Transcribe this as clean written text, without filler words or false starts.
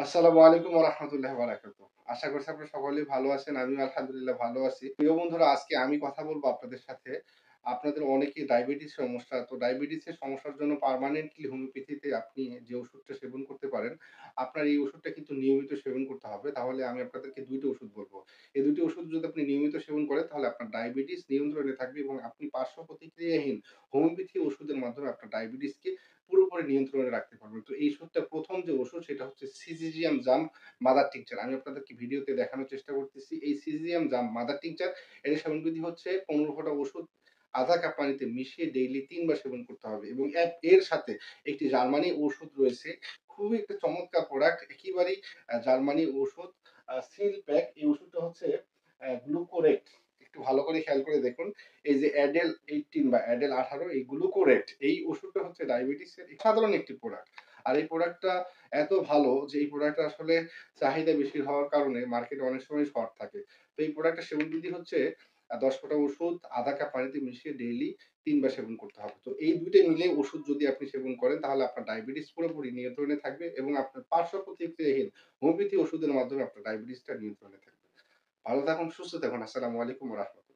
আসসালামু আলাইকুম ওয়া রাহমাতুল্লাহি ওয়া বারাকাতুহু। আশা করছি আপনারা সকলেই ভালো আছেন। আমিও আলহামদুলিল্লাহ ভালো আছি। প্রিয় বন্ধুরা, আজকে আমি কথা বলবো আপনাদের সাথে। আপনাদের অনেকেই ডায়াবেটিস সমস্যা। তো ডায়াবেটিসের সমস্যার জন্য পার্মানেন্টলি হোমিওপ্যাথিতে আপনি যে ওষুধটা সেবন করতে পারেন, আপনার এই ওষুধটা কিন্তু নিয়মিত সেবন করতে হবে। তাহলে আমি আপনাদেরকে ২ টা ওষুধ বলব। এই ২ টি ওষুধ যদি আপনি নিয়মিত সেবন করেন, তাহলে আপনার ডায়াবেটিস নিয়ন্ত্রণে থাকবে এবং আপনি পার্শ্ব প্রতিক্রিয়াহীন হোমিওপ্যাথি ওষুধের মাধ্যমে আপনার ডায়াবেটিসকে পুরোপুরি নিয়ন্ত্রণে রাখতে পারবেন। তো এই ওষুধটা ১ম যে ওষুধ সেটা হচ্ছে সিজিজিয়াম জাম মাদার টিংচার। আমি আপনাদেরকে ভিডিওতে দেখানোর চেষ্টা করতেছি। এই সিজিজিয়াম জাম মাদার টিংচার এর সেবনবিধি হচ্ছে ১৫ ফোঁটা ওষুধ ০.৫ কাপ পানিতে মিশিয়ে ডেইলি ৩ বার সেবন করতে হবে এবং এর সাথে একটি জার্মানি ওষুধ রয়েছে। খুবই একটা চমৎকার প্রোডাক্ট, একেবারেই জার্মানি ওষুধ সিল প্যাক। এই ওষুধটা হচ্ছে গ্লুকোরেট। একটু ভালো করে খেয়াল করে দেখুন। এই যে অ্যাডেল 18 বা অ্যাডেল 18 এই গ্লুকোরেট এই ওষুধটা হচ্ছে ডায়াবেটিসের সাধারণ একটি প্রোডাক্ট। আর এই প্রোডাক্টটা এত ভালো যে এই প্রোডাক্টটা আসলে চাহিদা বেশি হওয়ার কারণে মার্কেটে অনেক সময় শর্ট থাকে। তো এই প্রোডাক্টের সেবন বিধি হচ্ছে ১০ ফোঁটা ওষুধ ০.৫ কাপ পানিতে মিশিয়ে ডেইলি ৩ বার সেবন করতে হবে। তো এই ২ টা মিলে ওষুধ যদি আপনি সেবন করেন, তাহলে আপনার ডায়াবেটিস পুরোপুরি নিয়ন্ত্রণে থাকবে এবং আপনার পার্শ্ব প্রতিক্রিয়াহীন হোমিওপ্যাথি ওষুধের মাধ্যমে আপনার ডায়াবেটিসটা নিয়ন্ত্রণে থাকবে। ভালো থাকুন, সুস্থ থাকুন। আসসালামু আলাইকুম ওয়া রাহমাতুল্লাহ।